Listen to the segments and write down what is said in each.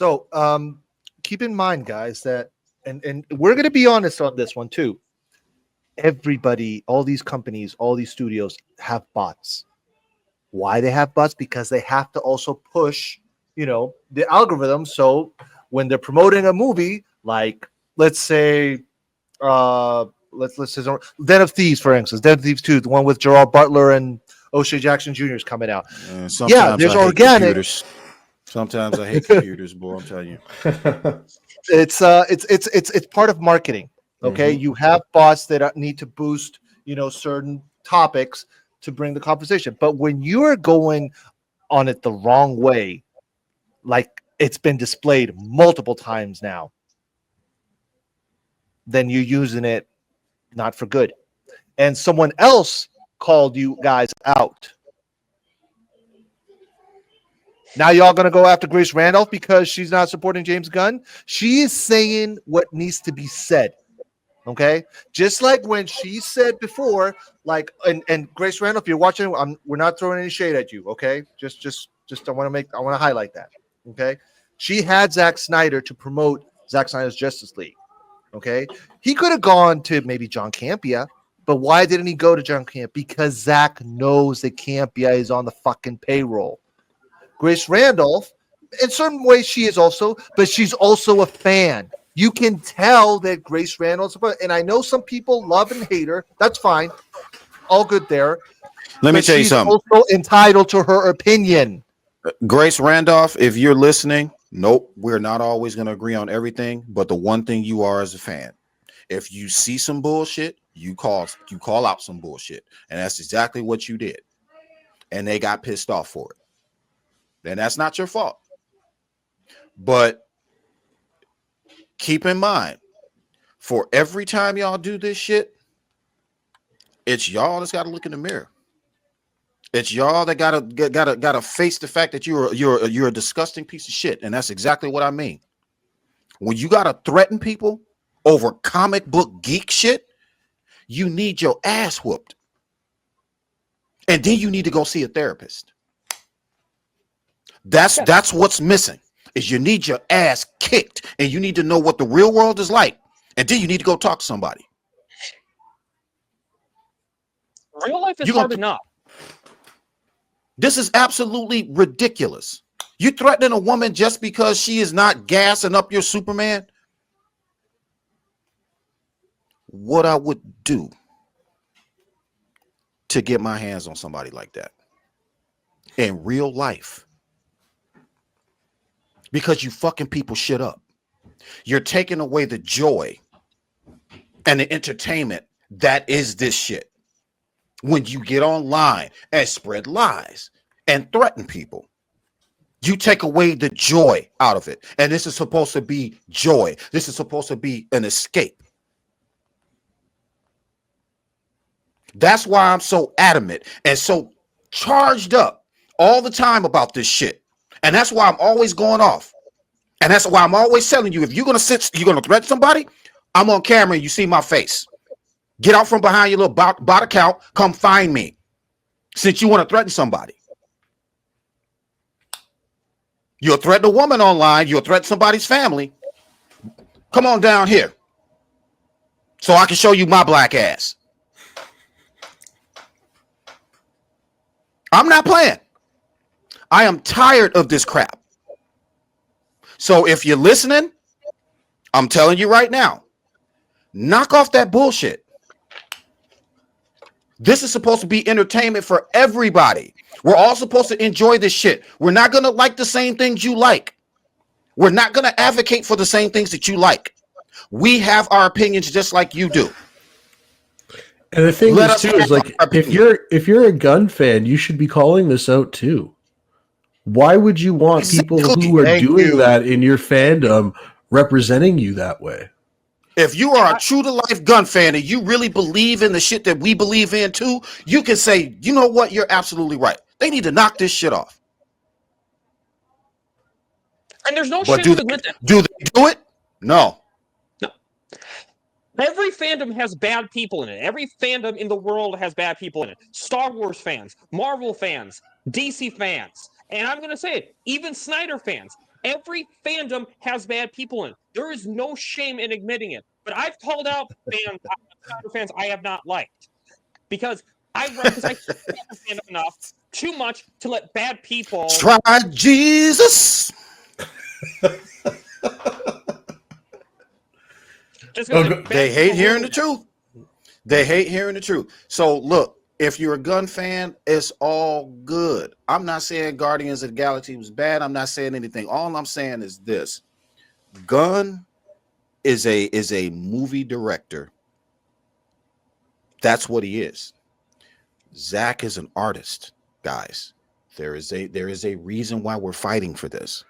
So keep in mind, guys, that and we're going to be honest on this one too. Everybody, all these companies, all these studios have bots. Why they have bots? Because they have to also push, the algorithm. So when they're promoting a movie, like let's say, let's say Den of Thieves, for instance, Den of Thieves 2, the one with Gerard Butler and O'Shea Jackson Jr. is coming out. Yeah, there's organic. Computers. Sometimes I hate computers, boy. I'm telling you. It's part of marketing. Okay, you have bots that need to boost, certain topics to bring the conversation. But when you are going on it the wrong way, like it's been displayed multiple times now, then you're using it not for good. And someone else called you guys out. Now y'all gonna go after Grace Randolph because she's not supporting James Gunn? She is saying what needs to be said. Okay, just like when she said before, like, and Grace Randolph, if you're watching, we're not throwing any shade at you. Okay, just I want to highlight that. Okay, she had Zack Snyder to promote Zack Snyder's Justice League. Okay, he could have gone to maybe John Campea, but why didn't he go to John Campea? Because Zack knows that Campea is on the fucking payroll. Grace Randolph, in certain ways, she is also, but she's also a fan. You can tell that Grace Randolph, and I know some people love and hate her. That's fine. All good there. Let me tell you something. She's also entitled to her opinion. Grace Randolph, if you're listening, nope, we're not always going to agree on everything. But the one thing you are as a fan, if you see some bullshit, you call out some bullshit. And that's exactly what you did. And they got pissed off for it. And that's not your fault. But keep in mind, for every time y'all do this shit, it's y'all that's got to look in the mirror. It's y'all that gotta face the fact that you're a disgusting piece of shit, and that's exactly what I mean. When you gotta threaten people over comic book geek shit, you need your ass whooped, and then you need to go see a therapist. That's what's missing. Is you need your ass kicked, and you need to know what the real world is like, and then you need to go talk to somebody. Real life is hard enough. This is absolutely ridiculous. You threatening a woman just because she is not gassing up your Superman? What I would do to get my hands on somebody like that in real life. Because you fucking people shit up. You're taking away the joy and the entertainment that is this shit. When you get online and spread lies and threaten people, you take away the joy out of it. And this is supposed to be joy. This is supposed to be an escape. That's why I'm so adamant and so charged up all the time about this shit. And that's why I'm always going off. And that's why I'm always telling you, if you're going to threaten somebody, I'm on camera and you see my face. Get out from behind your little bot account. Come find me. Since you want to threaten somebody. You'll threaten a woman online. You'll threaten somebody's family. Come on down here. So I can show you my black ass. I'm not playing. I am tired of this crap. So if you're listening, I'm telling you right now, knock off that bullshit. This is supposed to be entertainment for everybody. We're all supposed to enjoy this shit. We're not going to like the same things you like. We're not going to advocate for the same things that you like. We have our opinions just like you do. And the thing is too is like if you're a Gunn fan, you should be calling this out too. Why would you want people who are doing that in your fandom representing you that way? If you are a true to life Gunn fan and you really believe in the shit that we believe in too, you can say, you know what? You're absolutely right. They need to knock this shit off. And there's no shame to admit that. Do they do it? No. Every fandom has bad people in it. Every fandom in the world has bad people in it. Star Wars fans, Marvel fans, DC fans, and I'm going to say it, even Snyder fans. Every fandom has bad people in it. There is no shame in admitting it. But I've called out fans I have not liked because I fandom enough too much to let bad people try Jesus. They hate hearing the truth. They hate hearing the truth. So look, if you're a Gunn fan, it's all good. I'm not saying Guardians of the Galaxy was bad. I'm not saying anything. All I'm saying is this: Gunn is a movie director. That's what he is. Zach is an artist, guys. There is a reason why we're fighting for this.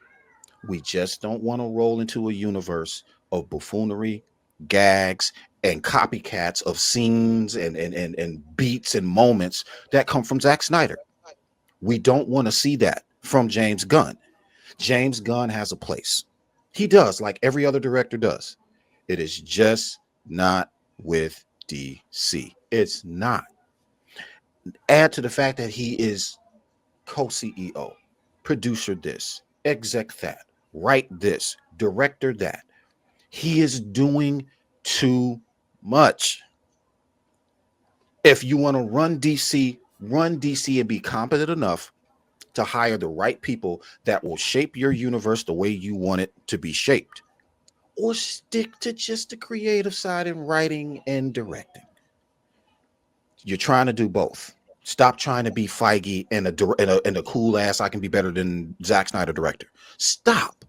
We just don't want to roll into a universe of buffoonery, gags, and copycats of scenes and beats and moments that come from Zack Snyder. We don't want to see that from James Gunn. James Gunn has a place. He does, like every other director does. It is just not with DC. It's not. Add to the fact that he is co-CEO, producer this, exec that, write this, director that. He is doing too much. If you want to run DC and be competent enough to hire the right people that will shape your universe the way you want it to be shaped, or stick to just the creative side and writing and directing. You're trying to do both. Stop trying to be Feige and a cool ass I can be better than Zack Snyder director. Stop.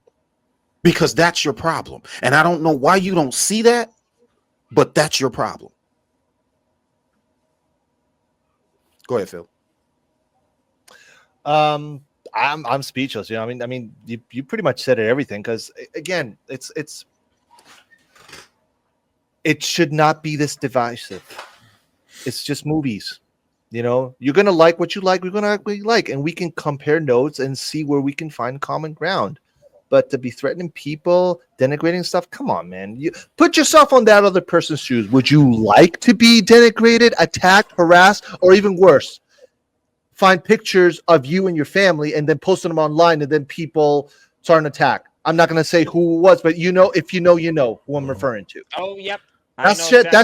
Because that's your problem. And I don't know why you don't see that, but that's your problem. Go ahead, Phil. I'm speechless. You know, I mean, you pretty much said everything. Because again, it should not be this divisive. It's just movies. You know, you're gonna like what you like. We're gonna like what you like, and we can compare notes and see where we can find common ground. But to be threatening people, denigrating stuff, come on, man. You put yourself on that other person's shoes. Would you like to be denigrated, attacked, harassed, or even worse? Find pictures of you and your family and then posting them online, and then people start an attack. I'm not gonna say who it was, but you know, if you know who I'm referring to. Oh, yep. That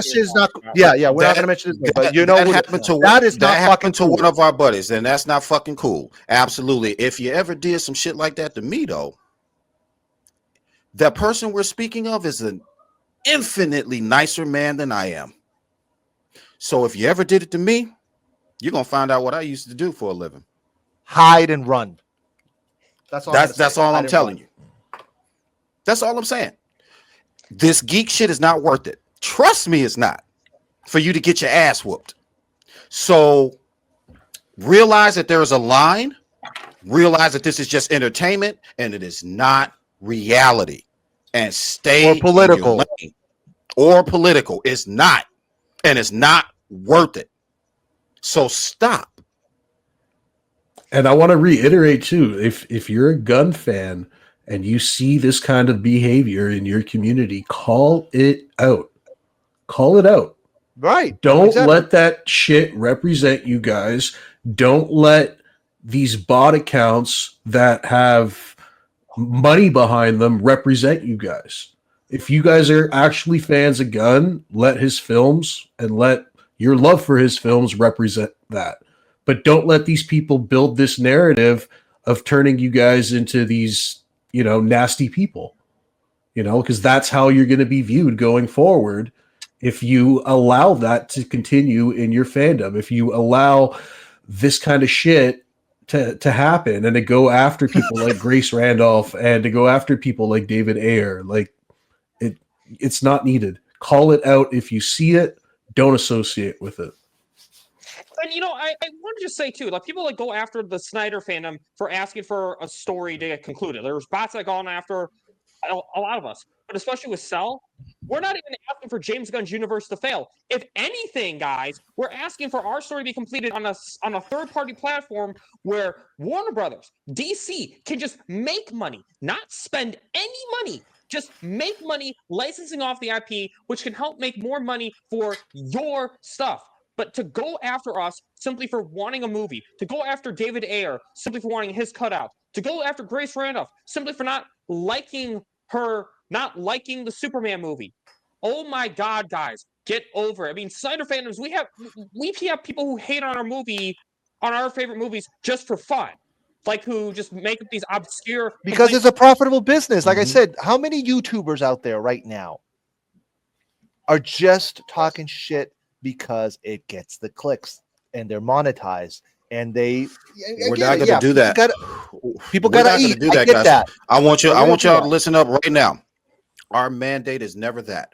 shit's not. Yeah. We're not gonna mention this name, but you know that happened to one of our buddies, and that's not fucking cool. Absolutely. If you ever did some shit like that to me, though, that person we're speaking of is an infinitely nicer man than I am. So if you ever did it to me, you're gonna find out what I used to do for a living. Hide and run. That's all I'm telling you. That's all I'm saying. This geek shit is not worth it. Trust me, it's not, for you to get your ass whooped. So realize that there is a line. Realize that this is just entertainment and it is not reality. And stay or political. Or political. It's not. And it's not worth it. So stop. And I want to reiterate too, if you're a Gunn fan and you see this kind of behavior in your community, call it out. Call it out. Right. Don't let that shit represent you guys. Don't let these bot accounts that have money behind them represent you guys. If you guys are actually fans of Gunn, let his films and let your love for his films represent that. But don't let these people build this narrative of turning you guys into these, you know, nasty people, you know, because that's how you're going to be viewed going forward. If you allow that to continue in your fandom, if you allow this kind of shit to happen and to go after people like Grace Randolph and to go after people like David Ayer, like it's not needed. Call it out. If you see it, don't associate with it. And you know, I want to just say too, like people like go after the Snyder fandom for asking for a story to get concluded. There's bots that gone after a lot of us, but especially with Cell, we're not even asking for James Gunn's universe to fail. If anything, guys, we're asking for our story to be completed on a third-party platform where Warner Brothers, DC can just make money, not spend any money. Just make money licensing off the IP, which can help make more money for your stuff. But to go after us simply for wanting a movie, to go after David Ayer simply for wanting his cutout, to go after Grace Randolph simply for not liking the Superman movie. Oh my God, guys, get over it. I mean, Snyder fandoms, we have people who hate on our favorite movies just for fun. Like who just make up these obscure because it's a profitable business. Like I said, how many YouTubers out there right now are just talking shit because it gets the clicks and they're monetized and we're not going to do that. People gotta eat. Do that, I get guys. that. I want y'all to listen up right now. Our mandate is never that.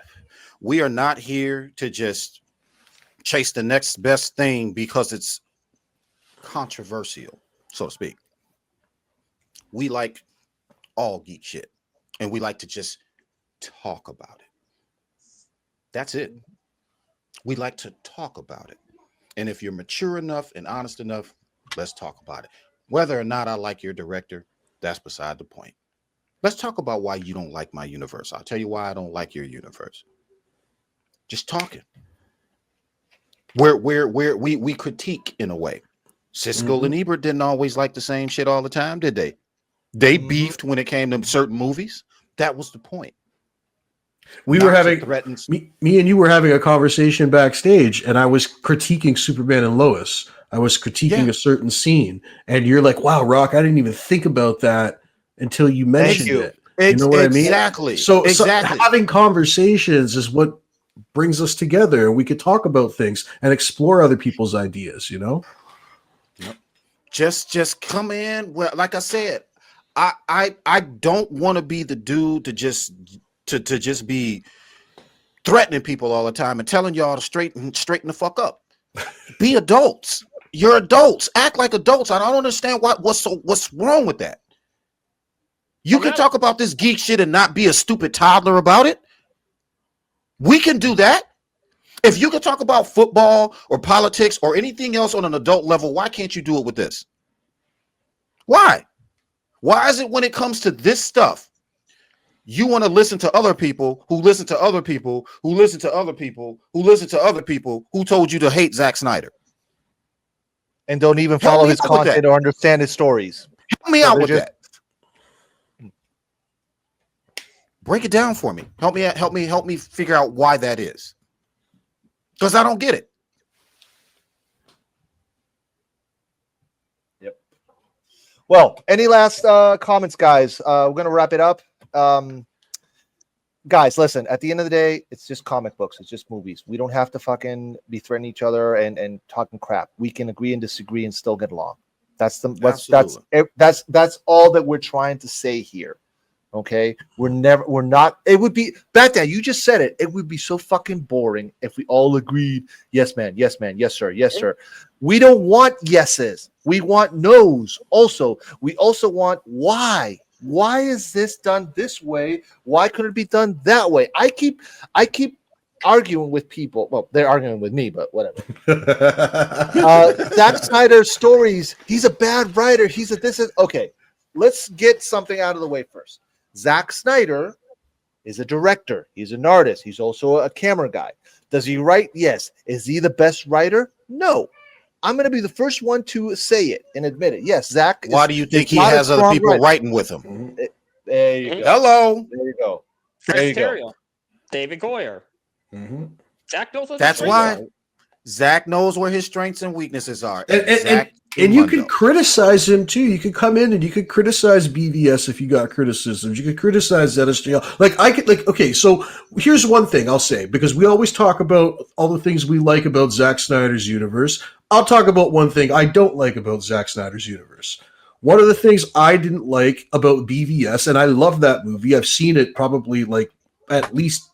We are not here to just chase the next best thing because it's controversial, so to speak. We like all geek shit, and we like to just talk about it. That's it. We like to talk about it. And if you're mature enough and honest enough, let's talk about it. Whether or not I like your director, that's beside the point. Let's talk about why you don't like my universe. I'll tell you why I don't like your universe. Just talking. Where we critique in a way. Siskel and Ebert didn't always like the same shit all the time, did they? They beefed when it came to certain movies. That was the point. We were having me and you were having a conversation backstage, and I was critiquing Superman and Lois. I was critiquing a certain scene, and you're like, "Wow, Rock, I didn't even think about that until you mentioned it." You know what I mean? Exactly. So having conversations is what brings us together. We could talk about things and explore other people's ideas. You know, just come in. Well, like I said, I don't want to be the dude to just be threatening people all the time and telling y'all to straighten the fuck up. Be adults. You're adults. Act like adults. I don't understand what's wrong with that. You can talk about this geek shit and not be a stupid toddler about it. We can do that. If you can talk about football or politics or anything else on an adult level, why can't you do it with this? Why? Why is it when it comes to this stuff, you want to listen to other people who listen to other people who listen to other people who listen to other people who told you to hate Zack Snyder and don't even follow his content or understand his stories? Help me out with that. Break it down for me. Help me figure out why that is. Because I don't get it. Yep. Well, any last comments, guys? We're gonna wrap it up. Guys, listen, at the end of the day, it's just comic books. It's just movies. We don't have to fucking be threatening each other and talking crap. We can agree and disagree and still get along. That's all that we're trying to say here. Okay, we're not. It would be Batman. You just said it. It would be so fucking boring if we all agreed. Yes, man. Yes, man. Yes, sir. Yes, sir. We don't want yeses. We want nos. Also, we also want why. Why is this done this way? Why couldn't it be done that way? I keep arguing with people. Well, they're arguing with me, but whatever. Zack Snyder's stories. He's a bad writer. Okay. Let's get something out of the way first. Zack Snyder is a director. He's an artist. He's also a camera guy. Does he write? Yes. Is he the best writer? No. I'm going to be the first one to say it and admit it. Yes, Zach. Why do you think he has other people writing with him? There you go. Hello. There you go. There you go. David Goyer. Zach knows what that's why Zach knows where his strengths and weaknesses are. And you can criticize him too. You could come in and you could criticize BVS if you got criticisms. You could criticize ZSJL. Okay, so here's one thing I'll say, because we always talk about all the things we like about Zack Snyder's universe. I'll talk about one thing I don't like about Zack Snyder's universe. One of the things I didn't like about BVS, and I love that movie. I've seen it probably like at least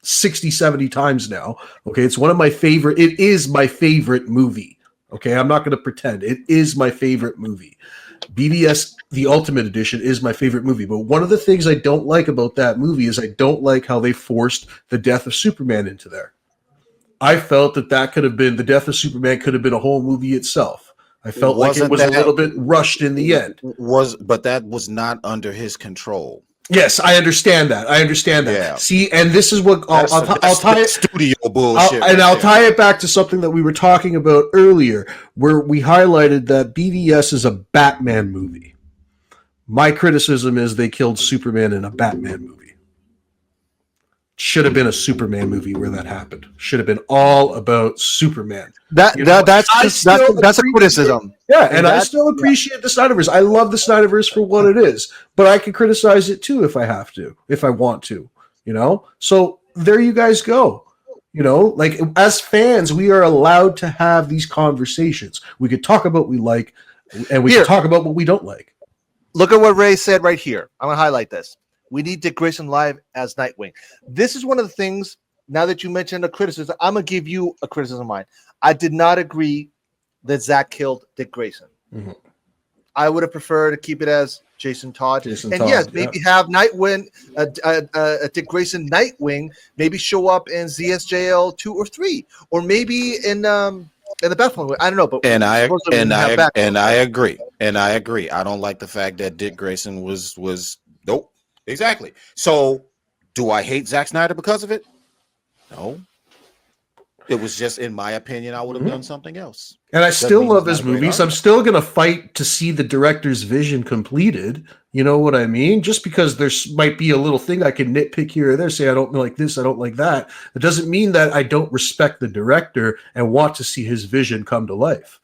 60, 70 times now. Okay, it's one of my favorite. It is my favorite movie. Okay, I'm not going to pretend. It is my favorite movie. BVS, the Ultimate Edition, is my favorite movie. But one of the things I don't like about that movie is I don't like how they forced the death of Superman into there. I felt that could have been, the death of Superman could have been a whole movie itself. I felt like it was a little bit rushed in the end. But that was not under his control. Yes, I understand that. Yeah. See, and this is what I'll tie it studio bullshit. I'll tie it back to something that we were talking about earlier, where we highlighted that BVS is a Batman movie. My criticism is they killed Superman in a Batman movie. Should have been a Superman movie where that happened. Should have been all about Superman. That's a criticism. Yeah, and I still appreciate the Snyderverse. I love the Snyderverse for what it is, but I can criticize it too if I have to, if I want to, you know? So there you guys go. You know, like as fans, we are allowed to have these conversations. We could talk about what we like, and we can talk about what we don't like. Look at what Ray said right here. I'm going to highlight this. We need Dick Grayson live as Nightwing. This is one of the things, now that you mentioned a criticism, I'm going to give you a criticism of mine. I did not agree that Zach killed Dick Grayson. Mm-hmm. I would have preferred to keep it as Jason Todd. Yes, maybe have Nightwing, Dick Grayson Nightwing, maybe show up in ZSJL 2 or 3, or maybe in the Bethlehem. I don't know, but I agree. I don't like the fact that Dick Grayson was nope. Exactly. So, do I hate Zack Snyder because of it? No. It was just, in my opinion, I would have done something else. And I still love his movies. I'm still going to fight to see the director's vision completed. You know what I mean? Just because there might be a little thing I can nitpick here or there, say I don't like this, I don't like that. It doesn't mean that I don't respect the director and want to see his vision come to life.